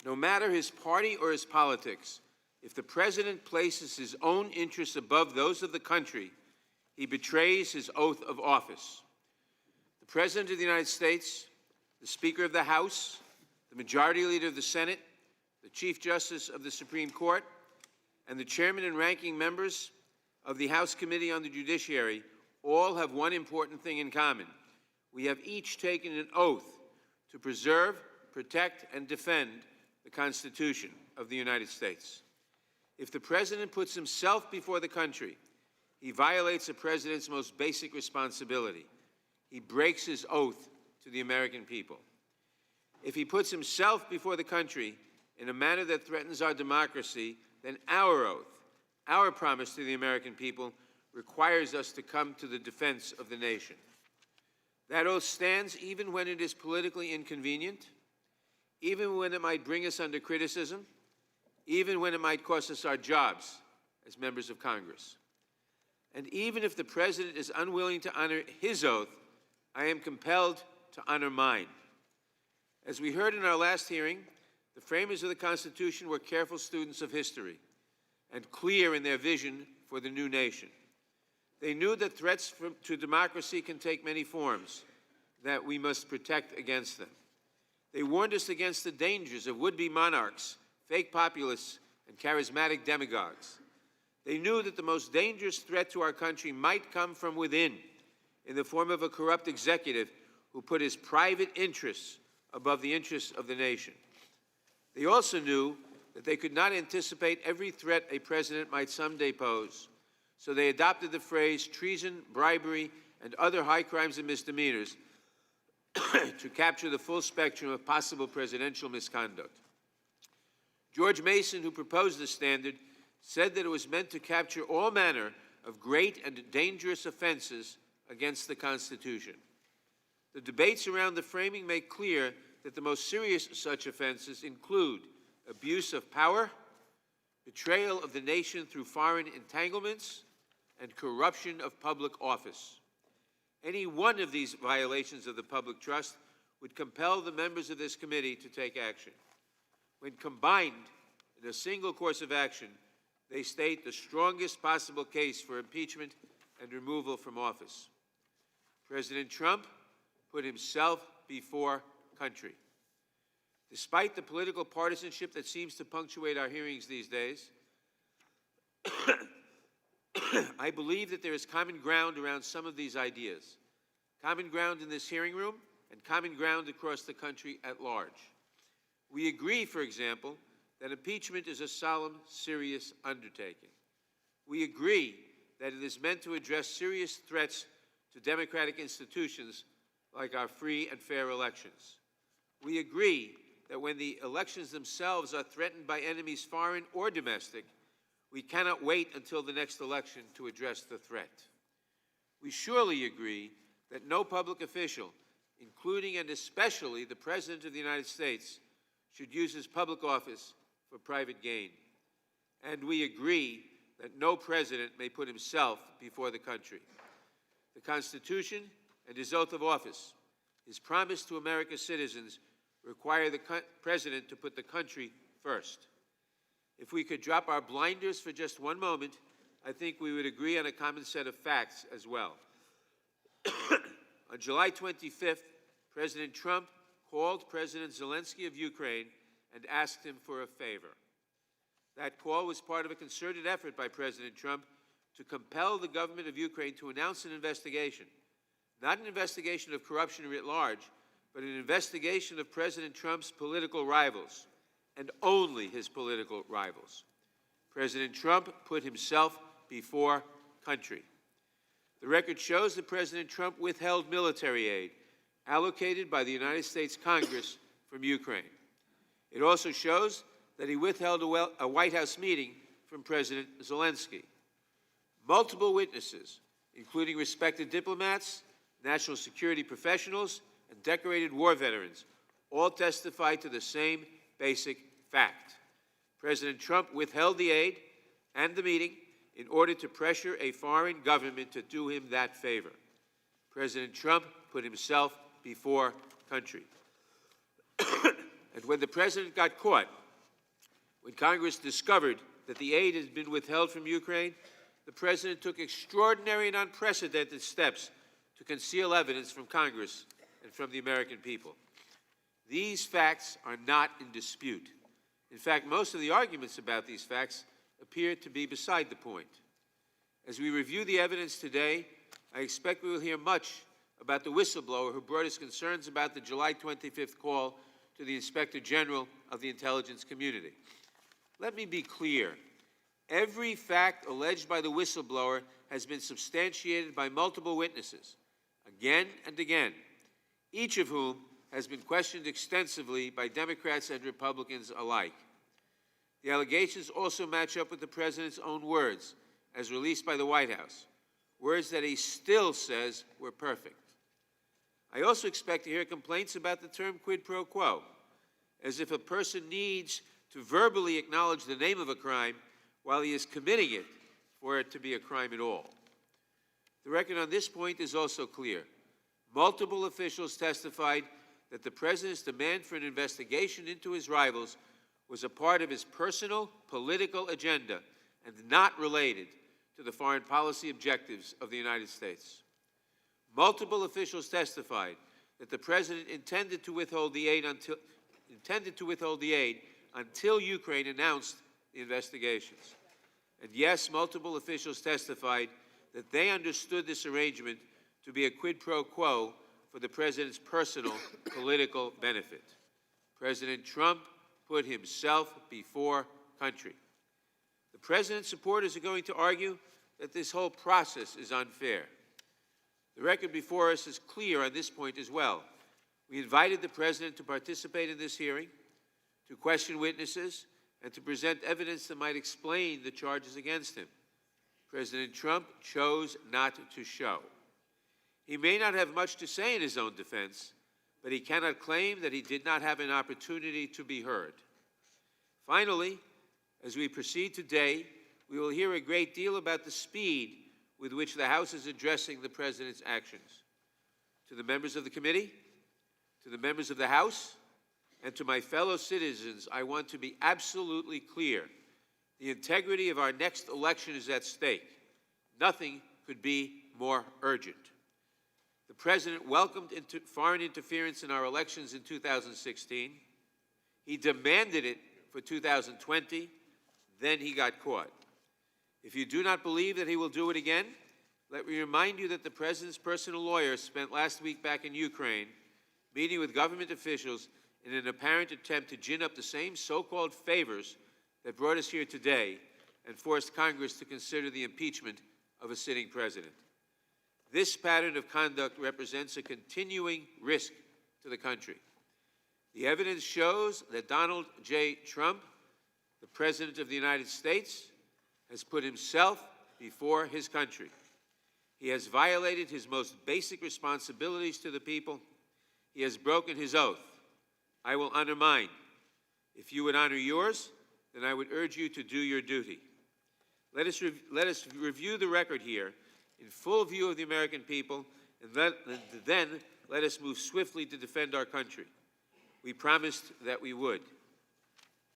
No matter his party or his politics, if the President places his own interests above those of the country, he betrays his oath of office. The President of the United States, the Speaker of the House, the Majority Leader of the Senate, the Chief Justice of the Supreme Court, and the Chairman and Ranking Members of the House Committee on the Judiciary all have one important thing in common. We have each taken an oath to preserve, protect, and defend the Constitution of the United States. If the President puts himself before the country, he violates the President's most basic responsibility. He breaks his oath to the American people. If he puts himself before the country in a manner that threatens our democracy, then our oath, our promise to the American people, requires us to come to the defense of the nation. That oath stands even when it is politically inconvenient, even when it might bring us under criticism, even when it might cost us our jobs as members of Congress. And even if the President is unwilling to honor his oath, I am compelled to honor mine. As we heard in our last hearing, the framers of the Constitution were careful students of history and clear in their vision for the new nation. They knew that threats to democracy can take many forms, that we must protect against them. They warned us against the dangers of would-be monarchs, fake populists, and charismatic demagogues. They knew that the most dangerous threat to our country might come from within, in the form of a corrupt executive who put his private interests above the interests of the nation. They also knew that they could not anticipate every threat a president might someday pose, so they adopted the phrase treason, bribery, and other high crimes and misdemeanors to capture the full spectrum of possible presidential misconduct. George Mason, who proposed this standard, said that it was meant to capture all manner of great and dangerous offenses against the Constitution. The debates around the framing make clear that the most serious such offenses include abuse of power, betrayal of the nation through foreign entanglements, and corruption of public office. Any one of these violations of the public trust would compel the members of this committee to take action. When combined in a single course of action, they state the strongest possible case for impeachment and removal from office. President Trump put himself before country. Despite the political partisanship that seems to punctuate our hearings these days, I believe that there is common ground around some of these ideas. Common ground in this hearing room and common ground across the country at large. We agree, for example, that impeachment is a solemn, serious undertaking. We agree that it is meant to address serious threats to democratic institutions like our free and fair elections. We agree that when the elections themselves are threatened by enemies foreign or domestic, we cannot wait until the next election to address the threat. We surely agree that no public official, including and especially the President of the United States, should use his public office for private gain. And we agree that no president may put himself before the country. The Constitution and his oath of office, his promise to America's citizens, require the President to put the country first. If we could drop our blinders for just one moment, I think we would agree on a common set of facts as well. On July 25th, President Trump called President Zelensky of Ukraine and asked him for a favor. That call was part of a concerted effort by President Trump to compel the government of Ukraine to announce an investigation, not an investigation of corruption writ large, but an investigation of President Trump's political rivals, and only his political rivals. President Trump put himself before country. The record shows that President Trump withheld military aid allocated by the United States Congress from Ukraine. It also shows that he withheld a White House meeting from President Zelensky. Multiple witnesses, including respected diplomats, national security professionals, and decorated war veterans, all testified to the same basic fact. President Trump withheld the aid and the meeting in order to pressure a foreign government to do him that favor. President Trump put himself before country. And when the President got caught, when Congress discovered that the aid had been withheld from Ukraine, the President took extraordinary and unprecedented steps to conceal evidence from Congress and from the American people. These facts are not in dispute. In fact, most of the arguments about these facts appear to be beside the point. As we review the evidence today, I expect we will hear much about the whistleblower who brought us concerns about the July 25th call to the Inspector General of the intelligence community. Let me be clear. Every fact alleged by the whistleblower has been substantiated by multiple witnesses, again and again, each of whom has been questioned extensively by Democrats and Republicans alike. The allegations also match up with the President's own words, as released by the White House, words that he still says were perfect. I also expect to hear complaints about the term quid pro quo, as if a person needs to verbally acknowledge the name of a crime while he is committing it for it to be a crime at all. The record on this point is also clear. Multiple officials testified that the President's demand for an investigation into his rivals was a part of his personal political agenda and not related to the foreign policy objectives of the United States. Multiple officials testified that the President intended to withhold the aid until Ukraine announced the investigations. And yes, multiple officials testified that they understood this arrangement to be a quid pro quo for the President's personal political benefit. President Trump put himself before country. The President's supporters are going to argue that this whole process is unfair. The record before us is clear on this point as well. We invited the President to participate in this hearing, to question witnesses, and to present evidence that might explain the charges against him. President Trump chose not to show. He may not have much to say in his own defense, but he cannot claim that he did not have an opportunity to be heard. Finally, as we proceed today, we will hear a great deal about the speed with which the House is addressing the President's actions. To the members of the committee, to the members of the House, and to my fellow citizens, I want to be absolutely clear. The integrity of our next election is at stake. Nothing could be more urgent. The President welcomed foreign interference in our elections in 2016. He demanded it for 2020. Then he got caught. If you do not believe that he will do it again, let me remind you that the President's personal lawyer spent last week back in Ukraine meeting with government officials in an apparent attempt to gin up the same so-called favors that brought us here today and forced Congress to consider the impeachment of a sitting president. This pattern of conduct represents a continuing risk to the country. The evidence shows that Donald J. Trump, the President of the United States, has put himself before his country. He has violated his most basic responsibilities to the people. He has broken his oath. I will honor mine. If you would honor yours, then I would urge you to do your duty. Let us review the record here in full view of the American people, and then let us move swiftly to defend our country. We promised that we would.